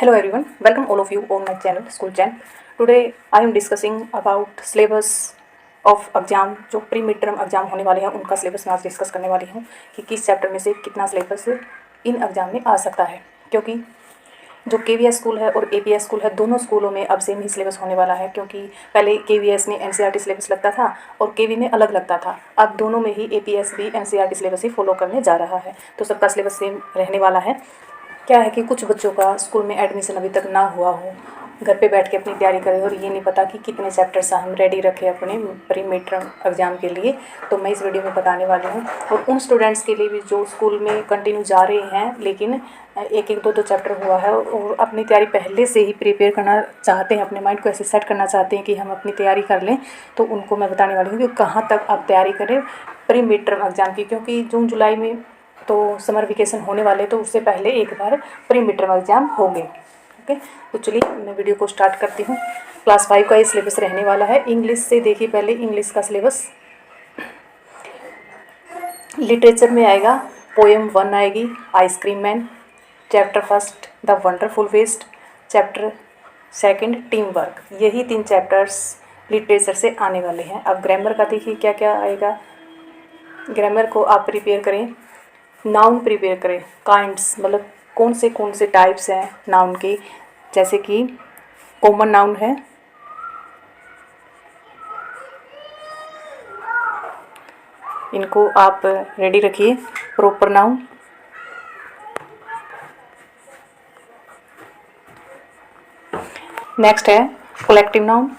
Hello everyone, welcome all of you on my channel School Champ. Today I am discussing about syllabus of exam जो pre mid term exam होने वाले हैं उनका syllabus मैं आज discuss करने वाली हूँ कि किस चैप्टर में से कितना सिलेबस इन एग्जाम में आ सकता है। क्योंकि जो KVS स्कूल है और APS स्कूल है दोनों स्कूलों में अब सेम ही सिलेबस होने वाला है। क्योंकि पहले KVS में NCERT सिलेबस लगता था और KV में अलग लगता था, अब दोनों में ही APS भी NCERT सिलेबस ही फॉलो करने जा रहा है, तो सबका सिलेबस सेम रहने वाला है। क्या है कि कुछ बच्चों का स्कूल में एडमिशन अभी तक ना हुआ हो, घर पे बैठ के अपनी तैयारी करें और ये नहीं पता कि कितने चैप्टर्स हम रेडी रखें अपने प्री मिड टर्म एग्ज़ाम के लिए, तो मैं इस वीडियो में बताने वाली हूँ। और उन स्टूडेंट्स के लिए भी जो स्कूल में कंटिन्यू जा रहे हैं लेकिन एक एक दो चैप्टर हुआ है और अपनी तैयारी पहले से ही प्रिपेयर करना चाहते हैं, अपने माइंड को ऐसे सेट करना चाहते हैं कि हम अपनी तैयारी कर लें, तो उनको मैं बताने वाली हूँ कि कहाँ तक आप तैयारी करें प्री मिड टर्म एग्ज़ाम की। क्योंकि जून जुलाई में तो समर वेकेशन होने वाले, तो उससे पहले एक बार प्री मिड टर्म एग्ज़ाम होंगे। ओके, तो चलिए मैं वीडियो को स्टार्ट करती हूँ। क्लास 5 का ये सिलेबस रहने वाला है। इंग्लिश से देखिए, पहले इंग्लिश का सिलेबस लिटरेचर में आएगा, पोएम 1 आएगी ice cream man, chapter first the wonderful waste, chapter second team work. यही 3 चैप्टर्स लिटरेचर से आने वाले हैं। अब ग्रामर का देखिए क्या क्या आएगा। ग्रामर को आप प्रिपेयर करें, नाउन प्रिपेयर करें, काइंड्स मतलब कौन से टाइप्स हैं नाउन के, जैसे कि कॉमन नाउन है, इनको आप रेडी रखिए। प्रॉपर नाउन, नेक्स्ट है collective noun,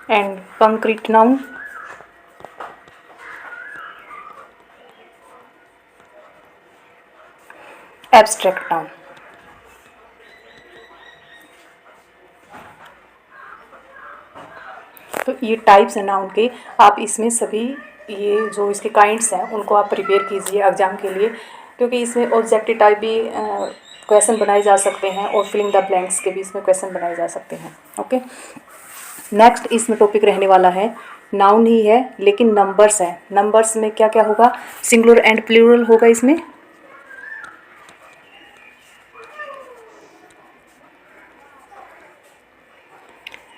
and concrete noun, abstract noun. तो ये टाइप्स हैं नाउन के, आप इसमें सभी ये जो इसके काइंड्स हैं उनको आप प्रिपेयर कीजिए एग्ज़ाम के लिए। क्योंकि इसमें ऑब्जेक्टिव टाइप भी क्वेश्चन बनाए जा सकते हैं और फिलिंग द ब्लैंक्स के भी इसमें क्वेश्चन बनाए जा सकते हैं। ओके, नेक्स्ट इसमें टॉपिक रहने वाला है, नाउन ही है लेकिन नंबर्स है। नंबर्स में क्या क्या होगा, सिंगुलर एंड प्लूरल होगा इसमें,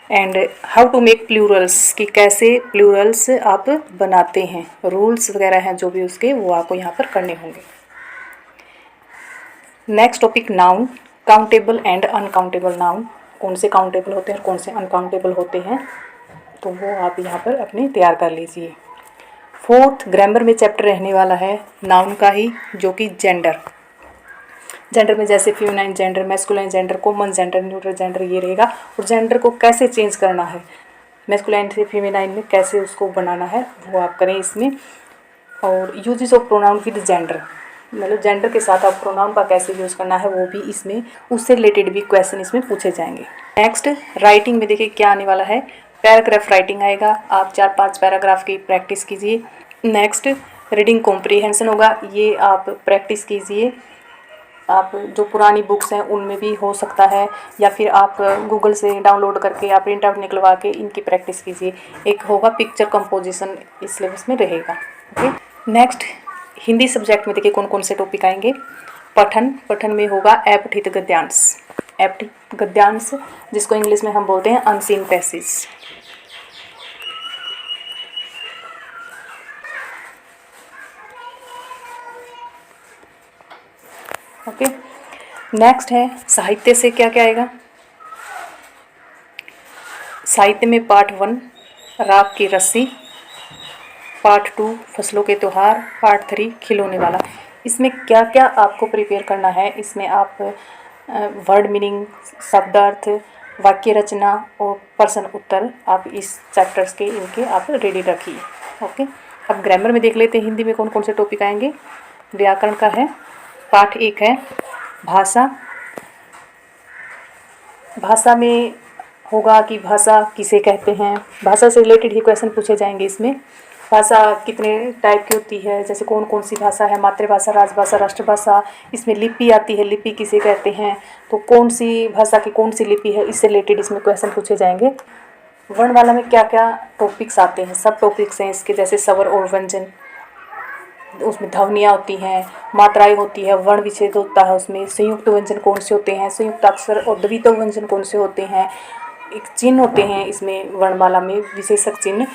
and how to make plurals, कि कैसे प्लूरल्स आप बनाते हैं, रूल्स वगैरह हैं जो भी उसके वो आपको यहाँ पर करने होंगे। Next topic noun, countable and uncountable noun, कौन से काउंटेबल होते हैं और कौन से अनकाउंटेबल होते हैं, तो वो आप यहाँ पर अपने तैयार कर लीजिए। फोर्थ ग्रामर में चैप्टर रहने वाला है नाउन का ही, जो कि जेंडर। जेंडर में जैसे feminine gender, masculine gender, common gender, neutral gender ये रहेगा। और जेंडर को कैसे चेंज करना है, मैस्कुलाइन से फेमिनाइन में कैसे उसको बनाना है वो आप करें इसमें। और uses of pronoun with gender, मतलब जेंडर के साथ आप प्रोनाउन का कैसे यूज़ करना है वो भी इसमें, उससे रिलेटेड भी क्वेश्चन इसमें पूछे जाएंगे। नेक्स्ट राइटिंग में देखिए क्या आने वाला है, पैराग्राफ राइटिंग आएगा, आप 4-5 पैराग्राफ की प्रैक्टिस कीजिए। नेक्स्ट रीडिंग कॉम्प्रीहेंशन होगा, ये आप प्रैक्टिस कीजिए। आप जो पुरानी बुक्स हैं उनमें भी हो सकता है, या फिर आप गूगल से डाउनलोड करके आप प्रिंट आउट निकलवा के इनकी प्रैक्टिस कीजिए। एक होगा पिक्चर कंपोजिशन, इस सिलेबस में रहेगा। ओके, नेक्स्ट हिंदी सब्जेक्ट में देखिए कौन कौन से टॉपिक आएंगे। पठन, पठन में होगा अपठित गद्यांश, अपठित गद्यांश जिसको इंग्लिश में हम बोलते हैं अनसीन पैसेज। ओके, नेक्स्ट है साहित्य से क्या क्या आएगा। साहित्य में पार्ट 1 राग की रस्सी, पार्ट 2 फसलों के त्योहार, पार्ट 3 खिलौने वाला। इसमें क्या क्या आपको प्रिपेयर करना है, इसमें आप वर्ड मीनिंग, शब्दार्थ, वाक्य रचना और प्रश्न उत्तर आप इस चैप्टर्स के इनके आप रेडी रखिए। ओके, अब ग्रामर में देख लेते हैं हिंदी में कौन कौन से टॉपिक आएंगे। व्याकरण का है, पार्ट 1 है भाषा। भाषा में होगा कि भाषा किसे कहते हैं, भाषा से रिलेटेड ही क्वेश्चन पूछे जाएंगे इसमें। भाषा कितने टाइप की होती है, जैसे कौन कौन सी भाषा है, मातृभाषा, राजभाषा, राष्ट्रभाषा। इसमें लिपि आती है, लिपि किसे कहते हैं, तो कौन सी भाषा की कौन सी लिपि है, इससे रिलेटेड इसमें क्वेश्चन पूछे जाएंगे। वर्णमाला में क्या क्या टॉपिक्स आते हैं, सब टॉपिक्स हैं इसके, जैसे स्वर और व्यंजन, उसमें ध्वनियाँ होती हैं, मात्राएं होती है, वर्ण विच्छेद होता है, उसमें संयुक्त व्यंजन कौन से होते हैं, संयुक्त अक्षर और द्वितीय व्यंजन कौन से होते हैं, एक चिन्ह होते हैं इसमें वर्णमाला में, विशेषक चिन्ह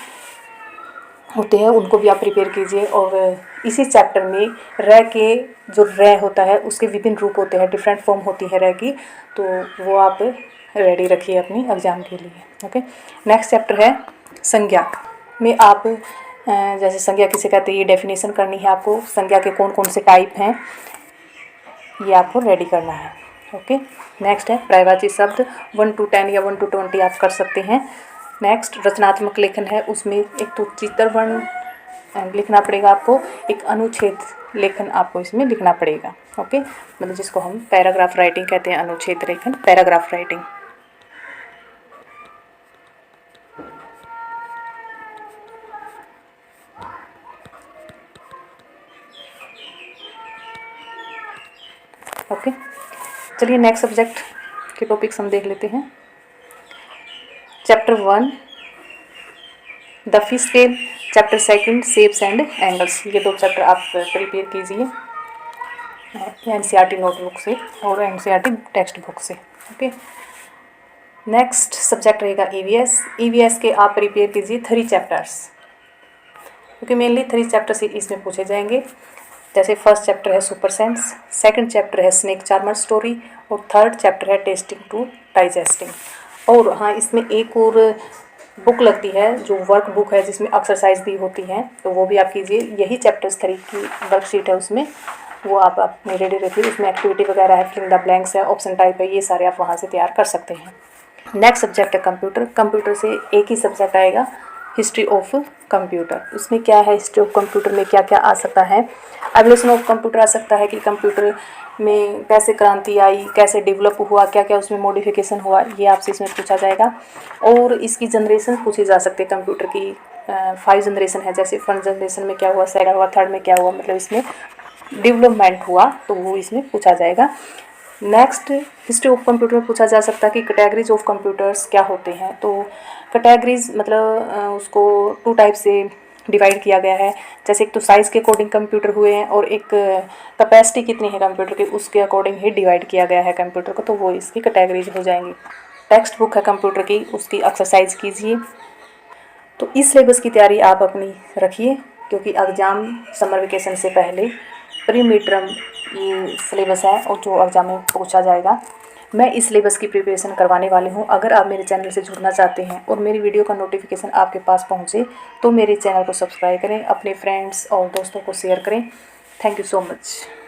होते हैं, उनको भी आप प्रिपेयर कीजिए। और इसी चैप्टर में र के जो र होता है उसके विभिन्न रूप होते हैं, डिफरेंट फॉर्म होती है र की, तो वो आप रेडी रखिए अपनी एग्ज़ाम के लिए। ओके, नेक्स्ट चैप्टर है संज्ञा में आप जैसे संज्ञा किसे कहते हैं ये डेफिनेशन करनी है आपको, संज्ञा के कौन कौन से टाइप हैं ये आपको रेडी करना है। ओके, नेक्स्ट है पर्यायवाची शब्द 1 to 10 या 1 to 20 आप कर सकते हैं। नेक्स्ट रचनात्मक लेखन है, उसमें एक तो चित्र वर्ण लिखना पड़ेगा आपको, एक अनुच्छेद लेखन आपको इसमें लिखना पड़ेगा। ओके, मतलब जिसको हम पैराग्राफ राइटिंग कहते हैं, अनुच्छेद लेखन पैराग्राफ राइटिंग। ओके, चलिए नेक्स्ट सब्जेक्ट के टॉपिक्स हम देख लेते हैं। Chapter 1 the fish scale, chapter 2 shapes and angles, ये 2 चैप्टर आप प्रिपेयर कीजिए एनसीईआरटी नोटबुक से और एनसीईआरटी टेक्स्ट बुक से। ओके, नेक्स्ट सब्जेक्ट रहेगा ईवीएस। ईवीएस के आप प्रिपेयर कीजिए 3 चैप्टर्स, क्योंकि मेनली 3 चैप्टर से इसमें पूछे जाएंगे। जैसे फर्स्ट चैप्टर है सुपर सेंस, सेकंड चैप्टर है स्नेक चार्मर स्टोरी और थर्ड चैप्टर है टेस्टिंग टू डाइजेस्टिंग। और हाँ, इसमें एक और बुक लगती है जो वर्क बुक है जिसमें एक्सरसाइज दी होती हैं, तो वो भी आप कीजिए। यही चैप्टर्स 3 की वर्कशीट है उसमें, वो आप अपने रेडी रखिए। उसमें एक्टिविटी वगैरह है, फिलिंग द ब्लैंक्स है, ऑप्शन टाइप है, ये सारे आप वहाँ से तैयार कर सकते हैं। नेक्स्ट सब्जेक्ट है कंप्यूटर। कंप्यूटर से एक ही सब्जेक्ट आएगा हिस्ट्री ऑफ कंप्यूटर। उसमें क्या है, हिस्ट्री ऑफ कंप्यूटर में क्या क्या आ सकता है, एवोल्यूशन ऑफ कंप्यूटर आ सकता है कि कंप्यूटर में कैसे क्रांति आई, कैसे डेवलप हुआ, क्या क्या उसमें मॉडिफिकेशन हुआ, ये आपसे इसमें पूछा जाएगा। और इसकी जनरेशन पूछी जा सकती है कंप्यूटर की, 5 जनरेशन है, जैसे फर्स्ट जनरेशन में क्या हुआ, सेकंड हुआ, थर्ड में क्या हुआ, मतलब इसमें डेवलपमेंट हुआ, तो वो इसमें पूछा जाएगा। नेक्स्ट हिस्ट्री ऑफ कंप्यूटर में पूछा जा सकता है कि कैटेगरीज ऑफ कंप्यूटर्स क्या होते हैं। तो कैटेगरीज मतलब उसको 2 टाइप से डिवाइड किया गया है। जैसे एक तो साइज़ के अकॉर्डिंग कंप्यूटर हुए हैं और एक कैपेसिटी कितनी है कंप्यूटर की उसके अकॉर्डिंग ही डिवाइड किया गया है कंप्यूटर को, तो वो इसकी कैटेगरीज हो जाएंगी। टेक्स्ट बुक है कंप्यूटर की, उसकी एक्सरसाइज कीजिए। तो इस सिलेबस की तैयारी आप अपनी रखिए, क्योंकि एग्ज़ाम समर वेकेशन से पहले प्री मिड टर्म ये सिलेबस है और जो एग्ज़ाम में पूछा जाएगा। मैं इस सिलेबस की प्रिपरेशन करवाने वाली हूँ। अगर आप मेरे चैनल से जुड़ना चाहते हैं और मेरी वीडियो का नोटिफिकेशन आपके पास पहुँचे तो मेरे चैनल को सब्सक्राइब करें, अपने फ्रेंड्स और दोस्तों को शेयर करें। Thank you so much.